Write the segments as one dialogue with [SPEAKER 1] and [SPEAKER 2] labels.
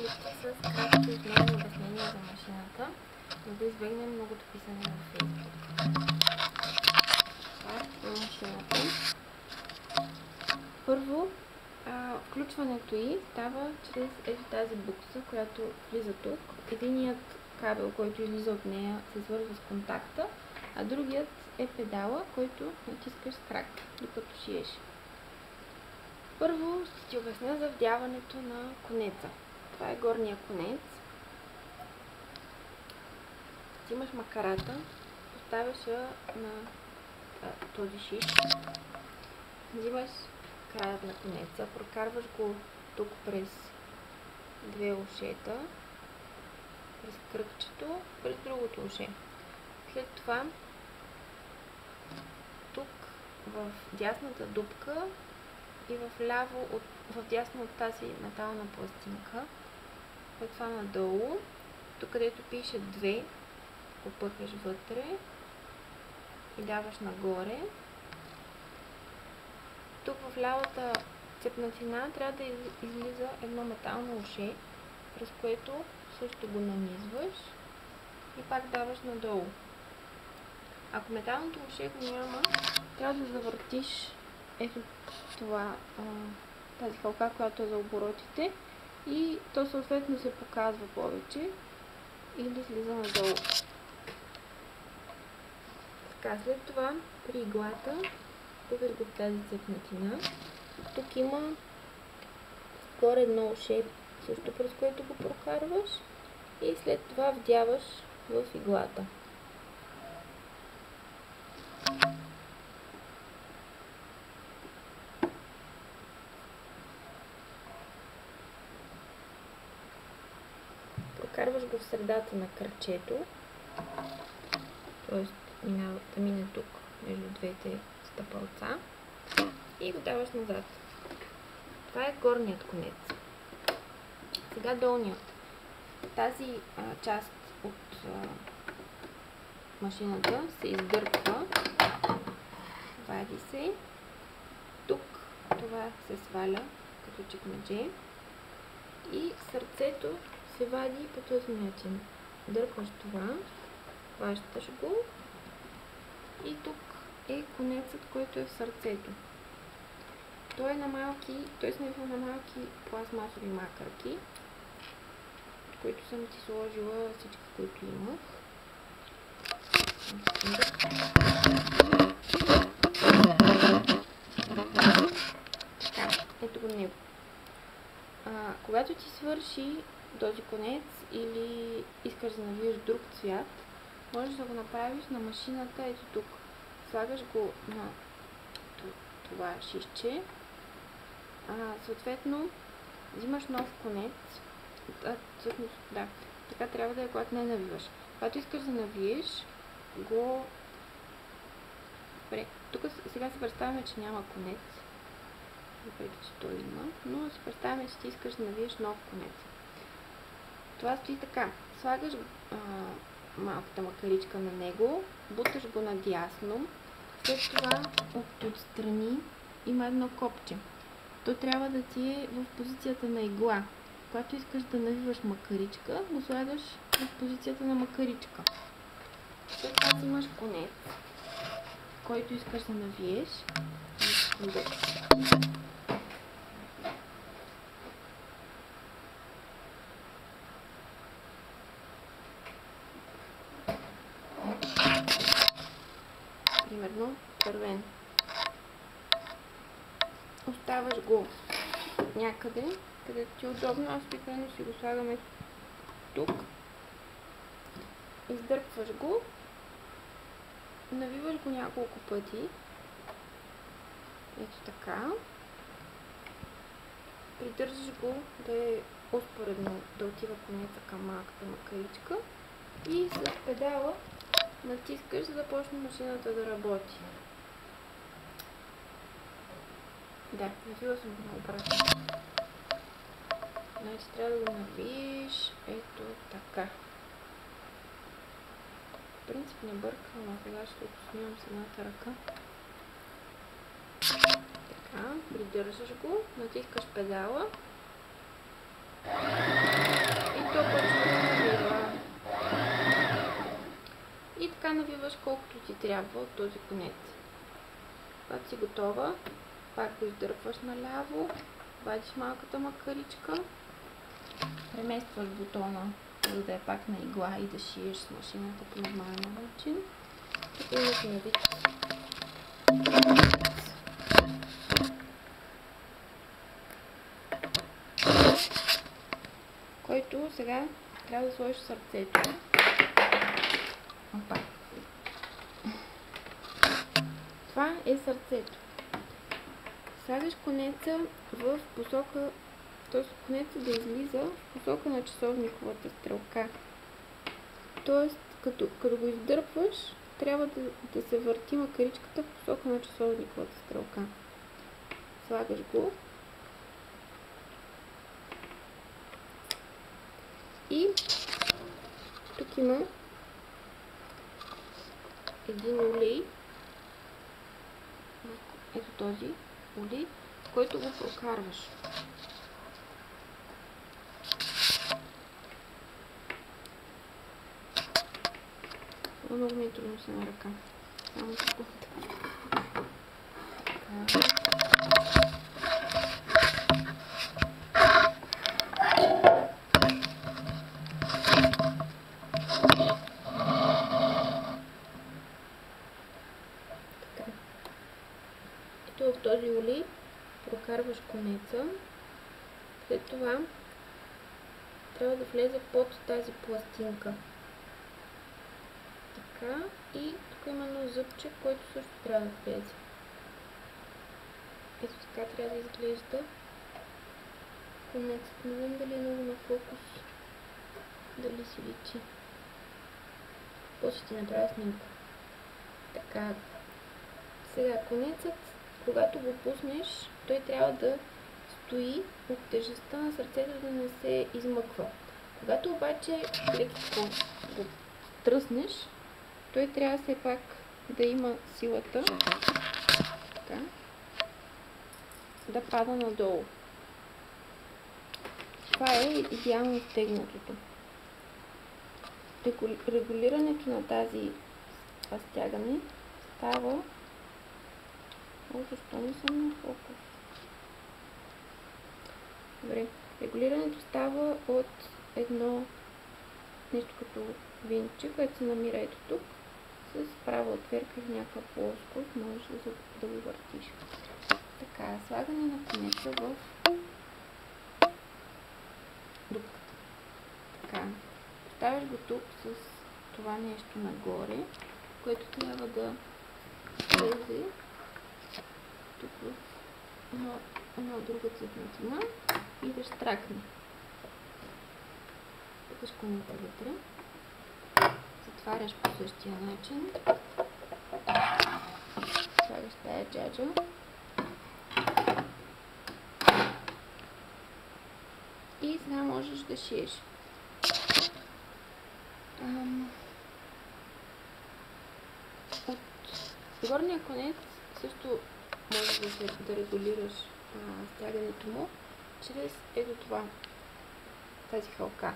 [SPEAKER 1] клипче с кратки основни обяснения за машината, за да избегнем многото писане във Facebook. Това е машината. Първо, включването й става чрез ето тази букса, която влиза тук. Единият кабел, който излиза от нея, се свързва с контакта, а другият е педала, който натискаш с крак, докато шиеш. Първо ще ти обясня за вдяването на конеца. Това е горния конец. Взимаш макарата, поставяш я на този шиш, взимаш краят на конеца, прокарваш го тук през две ушета, през кръгчето, през другото уше. След това тук в дясната дупка и в дясно от тази метална пластинка, след това надолу, тук където пише 2, попъхаш вътре и даваш нагоре. Тук в лявата цепнатина трябва да излиза едно метално уше, през което също го нанизваш и пак даваш надолу. Ако металното уше го няма, трябва да завъртиш ето това, тази халка, която е за оборотите, и то съответно се показва повече или слиза надолу. Така, след това при иглата пъхаш го в тази цепнатина. Тук има горе едно уше, също през което го прокарваш, и след това вдяваш в иглата. Прокарваш го в средата на кръчето, т.е. да мине тук между двете стъпалца и го даваш назад. Това е горният конец. Сега долният. Тази част от машината се издърпва, вади се. Тук това се сваля като чекмедже и сърцето се вади по този начин. Дърпаш това, хващаш го и тук е конецът, който е в сърцето. Той е смесва на малки пластмасови макърки, които съм ти сложила всички, които имах. Така, ето го него. Когато ти свърши този конец или искаш да навиеш друг цвят, можеш да го направиш на машината ето тук. Слагаш го на това шишче, съответно взимаш нов конец, така трябва да е, когато не навиваш. Когато искаш да навиеш, го... Тук сега се представяме, че няма конец, въпреки че той има, но се представяме, че ти искаш да навиеш нов конец. Това стои така. Слагаш малката макаричка на него, буташ го надясно, след това отстрани има едно копче. То трябва да ти е в позицията на игла. Когато искаш да навиваш макаричка, го слагаш в позицията на макаричка. След това си имаш конец, който искаш да навиеш. Примерно червен. Оставаш го някъде, където ти е удобно. Аз обикновено си го слагаме тук. Издърпваш го, навиваш го няколко пъти. Ето така. Придържаш го да е успоредно, да отива конеца към малката макаричка и с педала натискаш, за да почне машината да работи. Да, навила съм го наобратно. Значи трябва да го навиеш ето така. В принцип не бъркам, а сега ще го снимам с едната ръка. Така, придържаш го, натискаш педала то почва да се навива. И така навиваш колкото ти трябва от този конец. Когато си готова, пак го издърпваш наляво, вадиш малката макаричка, преместваш бутона, за да е пак на игла и да шиеш с машината по нормален начин. Тук имаш навит, който сега трябва да сложиш сърцето. Опа. Това е сърцето. Слагаш конеца в посока, т.е. конеца да излиза в посока на часовниковата стрелка. Т.е. като го издърпваш, трябва да се върти макаричката в посока на часовниковата стрелка. Слагаш го. И тук има един олей. Ето този олей, в който го прокарваш. Много ми е трудно се на ръка. Само секунда. Ето в този олей прокарваш конеца. След това трябва да влезе под тази пластинка. Така, и тук има едно зъбче, което също трябва да влезе. Ето така трябва да изглежда конецът. Не знам дали е много на фокус, дали си личи. После ще направя снимка. Така, сега конецът, когато го пуснеш, той трябва да стои от тежестта на сърцето, да не се измъква. Когато обаче леко го тръснеш, той трябва все пак да има силата така, да пада надолу. Това е идеално стегнатото. Регулирането на това стягане става... Защо не съм на фокус? Добре. Регулирането става от едно нещо като винче, което се намира ето тук, с права отверка в някаква плоскост, можеш да го въртиш. Така, слагане на конеца в дупката. Така, поставяш го тук с това нещо нагоре, което трябва да влезе тук в една друга цветнотина и да щракне. Пъкаш конеца вътре. Затваряш по същия начин. Слагаш тая джаджа. И сега можеш да шиеш. От горния конец също можеш да регулираш стягането му чрез ето това, тази халка.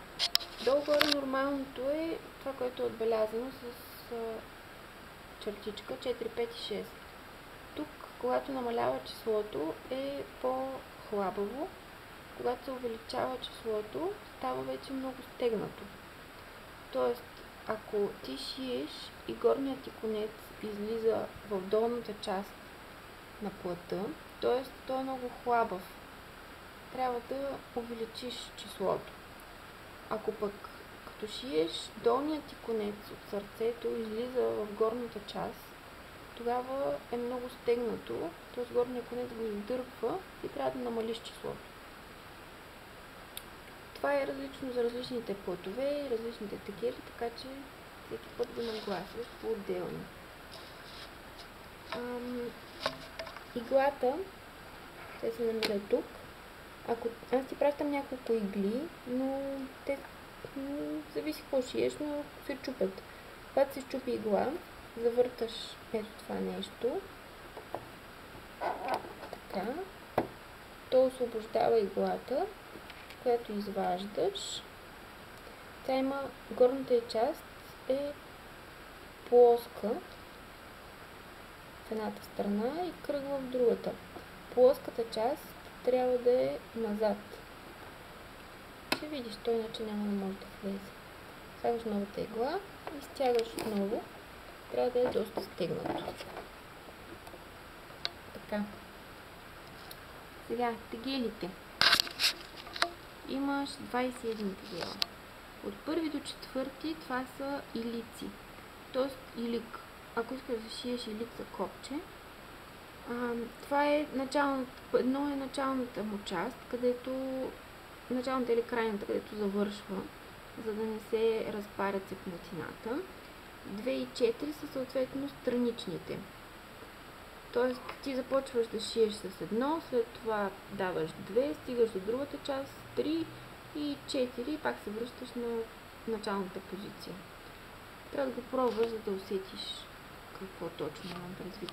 [SPEAKER 1] Долу-горе нормалното е това, което е отбелязано с чертичка 4, 5 и 6. Тук, когато намалява числото, е по-хлабаво. Когато се увеличава числото, става вече много стегнато. Тоест, ако ти шиеш и горният ти конец излиза в долната част на плътта, т.е. той е много хлабав, трябва да увеличиш числото. Ако пък като шиеш долният ти конец от сърцето излиза в горната част, тогава е много стегнато, т.е. горният конец го издърпва и трябва да намалиш числото. Това е различно за различните плътове и различните текели, така че всеки път го нагласяш по-отделно. Иглата, те се намира тук. Аз ти пращам няколко игли, но те зависи какво шиеш, но се чупят. Когато се чупи игла, завърташ ето това нещо. Така. То освобождава иглата, която изваждаш Тя има, горната част е плоска в едната страна и кръгла в другата. Плоската част трябва да е назад. Ще видиш, той иначе няма да може да влезе. Слагаш новата игла и стягаш отново. Трябва да е доста стегнато. Така. Сега, тегелите. Имаш 21 тегела. От първи до четвърти това са илици. Тоест илик. Ако искаш да шиеш илик за копче, това е едно е началната му част, където началната или крайната, където завършва, за да не се разпарят цепнатината. 2 и 4 са съответно страничните. Тоест ти започваш да шиеш с едно, след това даваш 2, стигаш до другата част, 3 и 4 и пак се връщаш на началната позиция. Трябва да го пробваш, за да усетиш какво точно имам предвид.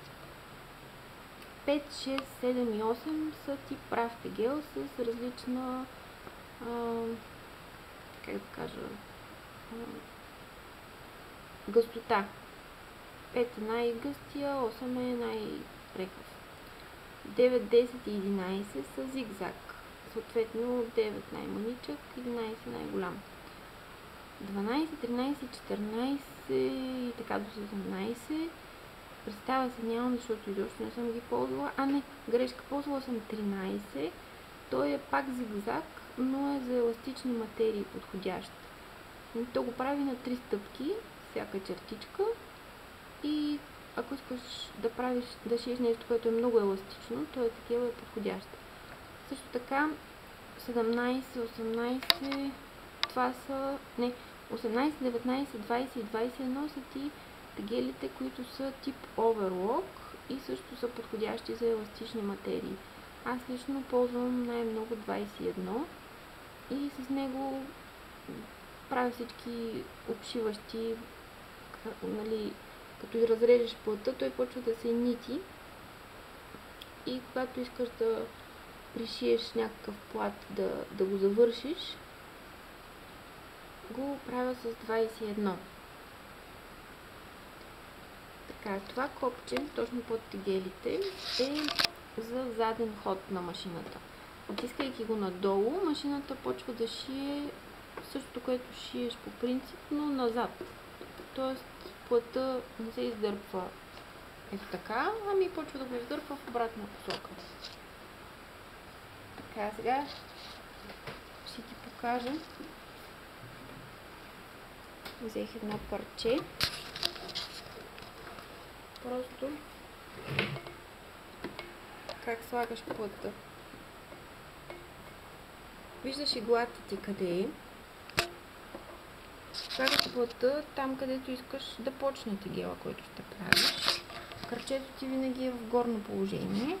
[SPEAKER 1] 5, 6, 7 и 8 са тип прав тегел с различна, как да кажа, гъстота. 5 е най-гъстия, 8 е най-рехав. 9, 10 и 11 са зигзаг. Съответно 9 най-маничък, 11 най-голям. 12, 13, 14 и така до 17. Представа се нямам, защото изобщо не съм ги ползвала. Грешка, ползвала съм 13. Той е пак зигзаг, но е за еластични материи подходящ. То го прави на 3 стъпки, всяка чертичка. И ако искаш да шиеш нещо, което е много еластично, то е такива подходящ. Също така 17, 18, това са 18, 19, 20 и 21 са ти тегелите, които са тип оверлок и също са подходящи за еластични материи. Аз лично ползвам най-много 21 и с него правя всички обшиващи, нали, като и разрежеш плътта, той почва да се нити и когато искаш да пришиеш някакъв плат, да го завършиш, го правя с 21. Така, това копче, точно под тегелите, е за заден ход на машината. Натискайки го надолу, машината почва да шие същото, което шиеш по принцип, но назад. Тоест, плътта не се издърпва ето така, ами почва да го издърпва в обратна посока. Така, сега ще ти покажа. Взех едно парче. Просто как слагаш плътта. Виждаш иглата ти къде е. Слагаш плътта там, където искаш да почне тегела, който ще правиш. Кръчето ти винаги е в горно положение.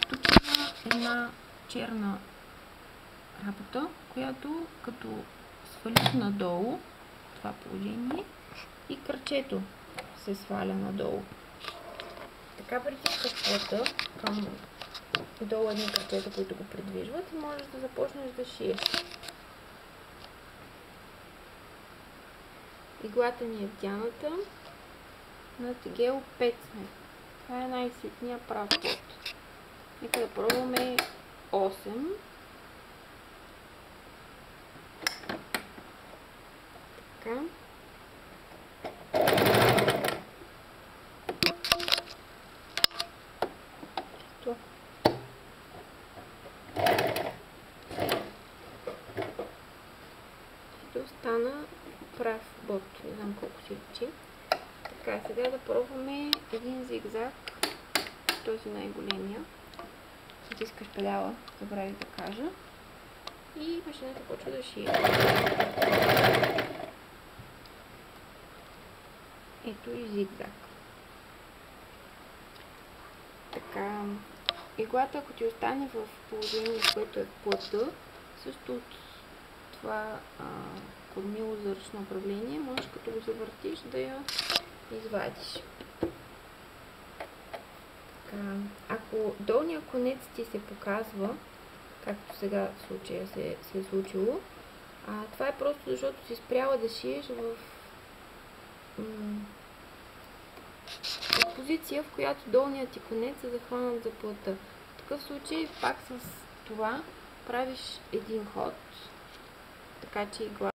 [SPEAKER 1] Тук има една черна работа, която като свалиш надолу това положение и кръчето се сваля надолу. Така притискаш плътта към долу едни кръчета, които го придвижват и можеш да започнеш да шиеш. Иглата ни е вдяната на тегел 5 сме. Това е най-ситния прав плод. Нека да пробваме 8. Така. Ето стана прав бот. Не знам колко си личи. Така, сега да пробваме един зигзаг. Този най-големия. Натискаш педала, забравих да кажа. И машината почва да шие. Ето и зигзаг. Така, иглата, ако ти остане в положение, в което е плътта, също от това кормило за ръчно управление, можеш като го завъртиш да я извадиш. Така, ако долният конец ти се показва, както сега в случая се е случило, Това е просто защото си спряла да шиеш в позиция, в която долният ти конец е захванат за плътта. В такъв случай пак с това правиш един ход, така че игла